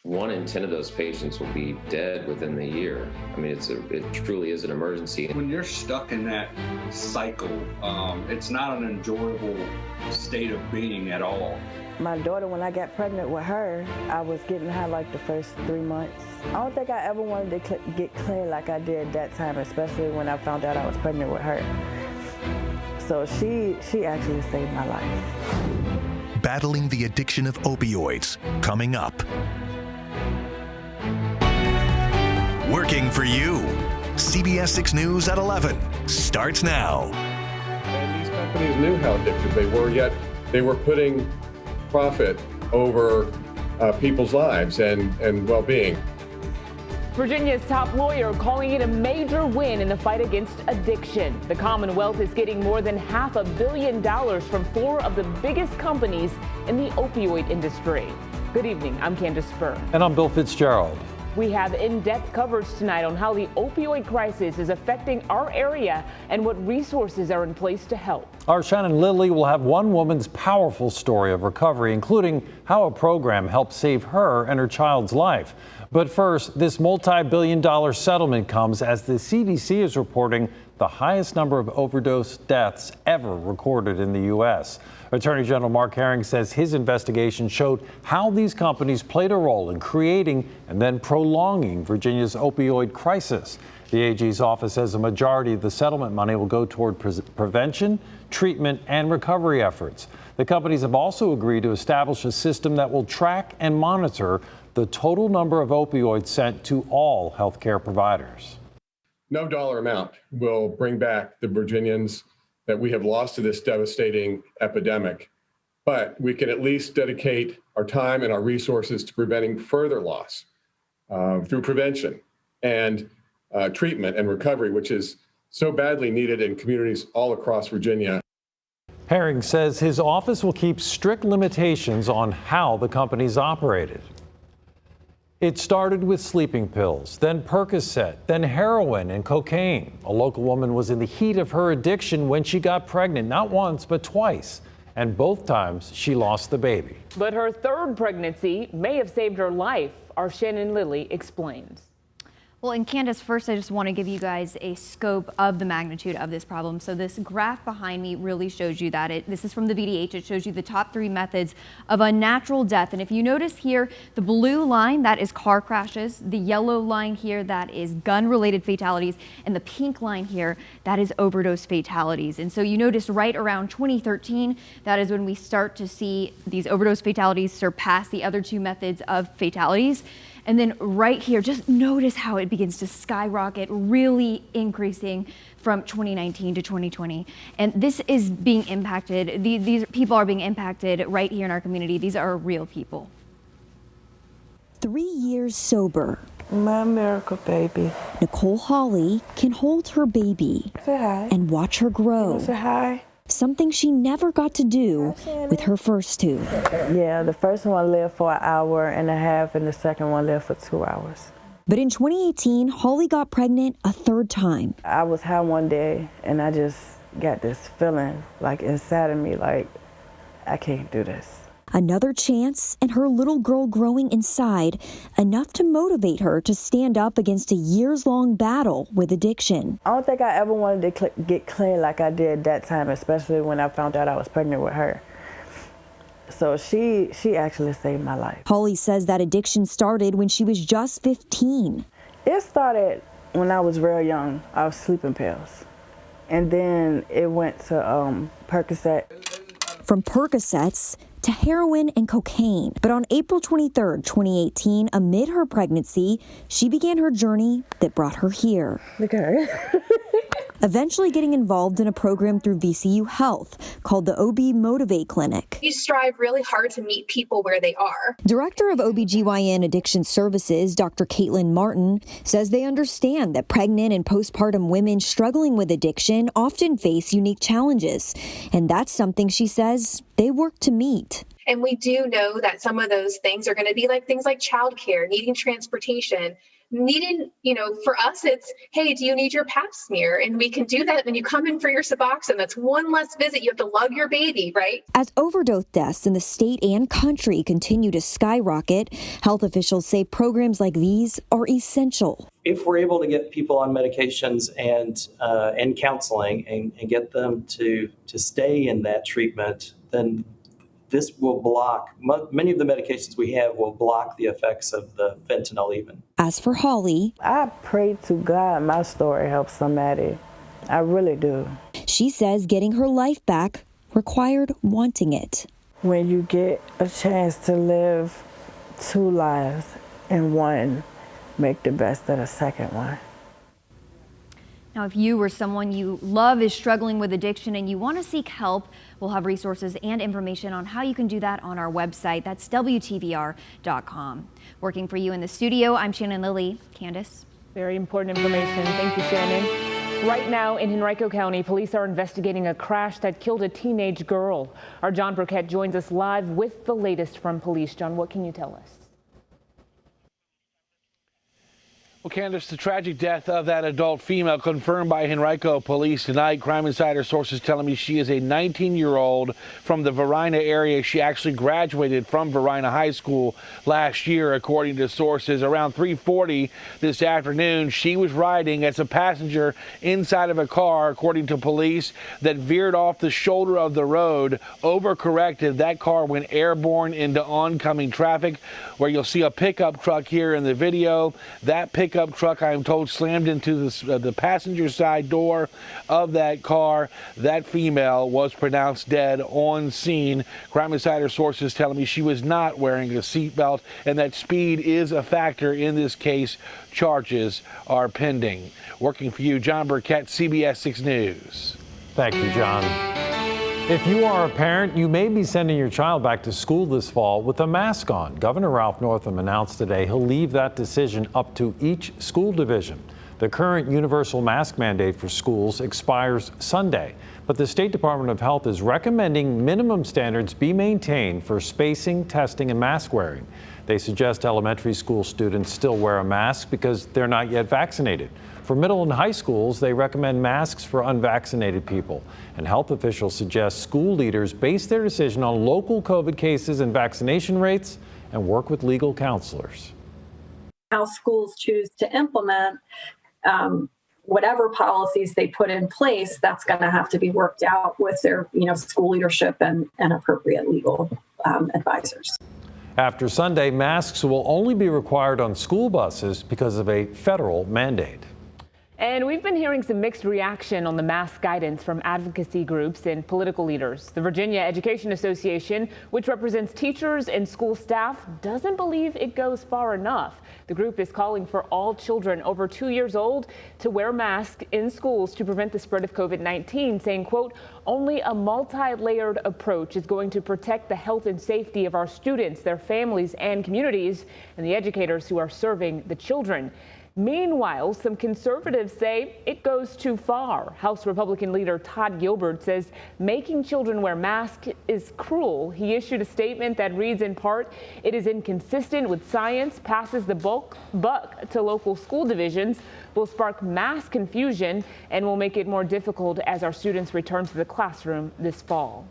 1 in 10 of those patients will be dead within the year. I mean, it truly is an emergency. When you're stuck in that cycle, it's not an enjoyable state of being at all. My daughter, when I got pregnant with her, I was getting high like the first 3 months. I don't think I ever wanted to get clear like I did that time, especially when I found out I was pregnant with her. So she actually saved my life. Battling the addiction of opioids, coming up. Working for you. CBS 6 News at 11 starts now. And these companies knew how addicted they were, yet they were putting profit over people's lives and well-being. Virginia's top lawyer calling it a major win in the fight against addiction. The Commonwealth is getting more than $500 million from 4 of the biggest companies in the opioid industry. Good evening, I'm Candace Spur. And I'm Bill Fitzgerald. We have in-depth coverage tonight on how the opioid crisis is affecting our area and what resources are in place to help. Our Shannon Lilly will have one woman's powerful story of recovery, including how a program helped save her and her child's life. But first, this multi-billion-dollar settlement comes as the CDC is reporting the highest number of overdose deaths ever recorded in the U.S. Attorney General Mark Herring says his investigation showed how these companies played a role in creating and then prolonging Virginia's opioid crisis. The AG's office says a majority of the settlement money will go toward prevention, treatment, and recovery efforts. The companies have also agreed to establish a system that will track and monitor the total number of opioids sent to all healthcare providers. No dollar amount will bring back the Virginians that we have lost to this devastating epidemic, but we can at least dedicate our time and our resources to preventing further loss through prevention and treatment and recovery, which is so badly needed in communities all across Virginia. Herring says his office will keep strict limitations on how the companies operated. It started with sleeping pills, then Percocet, then heroin and cocaine. A local woman was in the heat of her addiction when she got pregnant, not once, but twice. And both times she lost the baby. But her third pregnancy may have saved her life. Our Shannon Lilly explains. Well, and Candace, first I just want to give you guys a scope of the magnitude of this problem. So this graph behind me really shows you that. This is from the VDH. It shows you the top 3 methods of unnatural death. And if you notice here, the blue line, that is car crashes. The yellow line here, that is gun-related fatalities. And the pink line here, that is overdose fatalities. And so you notice right around 2013, that is when we start to see these overdose fatalities surpass the other 2 methods of fatalities. And then right here, just notice how it begins to skyrocket, really increasing from 2019 to 2020. And this is being impacted. These people are being impacted right here in our community. These are real people. 3 years sober. My miracle baby. Nicole Hawley can hold her baby Say hi. and watch her grow. Say hi. Something she never got to do with her first 2. Yeah, the first one lived for 1.5 hours and the second one lived for 2 hours. But in 2018, Hawley got pregnant a 3rd time. I was high one day and I just got this feeling like inside of me, like I can't do this. Another chance, and her little girl growing inside, enough to motivate her to stand up against a years-long battle with addiction. I don't think I ever wanted to get clean like I did that time, especially when I found out I was pregnant with her. So she actually saved my life. Hawley says that addiction started when she was just 15. It started when I was real young. I was sleeping pills. And then it went to Percocet. From Percocets to heroin and cocaine. But on April 23rd, 2018, amid her pregnancy, she began her journey that brought her here. Look at her. Eventually getting involved in a program through VCU Health called the OB Motivate Clinic. We strive really hard to meet people where they are. Director of OBGYN Addiction Services, Dr. Caitlin Martin, says they understand that pregnant and postpartum women struggling with addiction often face unique challenges. And that's something she says they work to meet. And we do know that some of those things are going to be like things like childcare, needing transportation, needing, for us, it's, hey, do you need your pap smear? And we can do that when you come in for your Suboxone. That's one less visit. You have to lug your baby, right? As overdose deaths in the state and country continue to skyrocket, health officials say programs like these are essential. If we're able to get people on medications and counseling and get them to stay in that treatment, then this will block, many of the medications we have will block the effects of the fentanyl even. As for Holly, I pray to God my story helps somebody. I really do. She says getting her life back required wanting it. When you get a chance to live 2 lives in one, make the best of the second one. Now, if you or someone you love is struggling with addiction and you want to seek help, we'll have resources and information on how you can do that on our website. That's WTVR.com. Working for you in the studio, I'm Shannon Lilly. Candace. Very important information. Thank you, Shannon. Right now in Henrico County, police are investigating a crash that killed a teenage girl. Our John Burkett joins us live with the latest from police. John, what can you tell us? Well, Candace, the tragic death of that adult female confirmed by Henrico police tonight. Crime Insider sources telling me she is a 19-year-old from the Varina area. She actually graduated from Varina High School last year, according to sources. Around 3:40 this afternoon, she was riding as a passenger inside of a car, according to police, that veered off the shoulder of the road, overcorrected. That car went airborne into oncoming traffic, where you'll see a pickup truck here in the video. That pickup truck, I am told, slammed into the passenger side door of that car. That female was pronounced dead on scene. Crime Insider sources telling me she was not wearing a seatbelt and that speed is a factor in this case. Charges are pending. Working for you, John Burkett, CBS 6 News. Thank you, John. If you are a parent, you may be sending your child back to school this fall with a mask on. Governor Ralph Northam announced today he'll leave that decision up to each school division. The current universal mask mandate for schools expires Sunday, but the State Department of Health is recommending minimum standards be maintained for spacing, testing, and mask wearing. They suggest elementary school students still wear a mask because they're not yet vaccinated. For middle and high schools, they recommend masks for unvaccinated people. And health officials suggest school leaders base their decision on local COVID cases and vaccination rates and work with legal counselors. How schools choose to implement whatever policies they put in place, that's going to have to be worked out with their school leadership and appropriate legal advisors. After Sunday, masks will only be required on school buses because of a federal mandate. And we've been hearing some mixed reaction on the mask guidance from advocacy groups and political leaders. The Virginia Education Association, which represents teachers and school staff, doesn't believe it goes far enough. The group is calling for all children over 2 years old to wear masks in schools to prevent the spread of COVID-19, saying, quote, only a multi-layered approach is going to protect the health and safety of our students, their families and communities, and the educators who are serving the children. Meanwhile, some conservatives say it goes too far. House Republican leader Todd Gilbert says making children wear masks is cruel. He issued a statement that reads in part, it is inconsistent with science, passes the buck to local school divisions, will spark mass confusion, and will make it more difficult as our students return to the classroom this fall.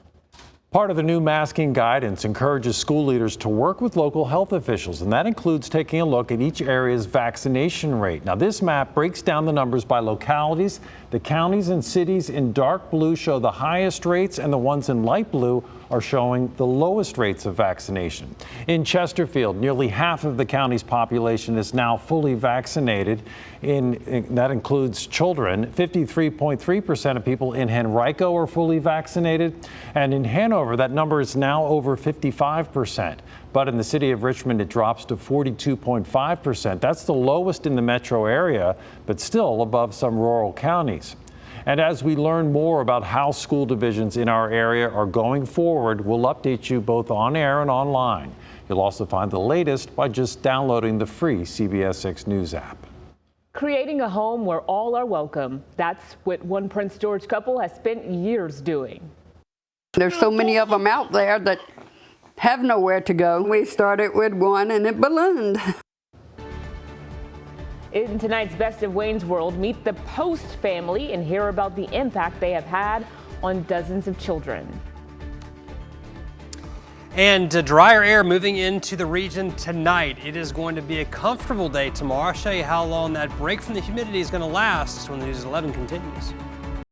Part of the new masking guidance encourages school leaders to work with local health officials, and that includes taking a look at each area's vaccination rate. Now, this map breaks down the numbers by localities. The counties and cities in dark blue show the highest rates, and the ones in light blue are showing the lowest rates of vaccination. In Chesterfield, nearly half of the county's population is now fully vaccinated. That includes children. 53.3% of people in Henrico are fully vaccinated. And in Hanover, that number is now over 55%. But in the city of Richmond, it drops to 42.5%. That's the lowest in the metro area, but still above some rural counties. And as we learn more about how school divisions in our area are going forward, we'll update you both on air and online. You'll also find the latest by just downloading the free CBS 6 News app. Creating a home where all are welcome. That's what one Prince George couple has spent years doing. There's so many of them out there that have nowhere to go. We started with one and it ballooned. In tonight's Best of Wayne's World, meet the Post family and hear about the impact they have had on dozens of children. And drier air moving into the region tonight. It is going to be a comfortable day tomorrow. I'll show you how long that break from the humidity is going to last when the News at 11 continues.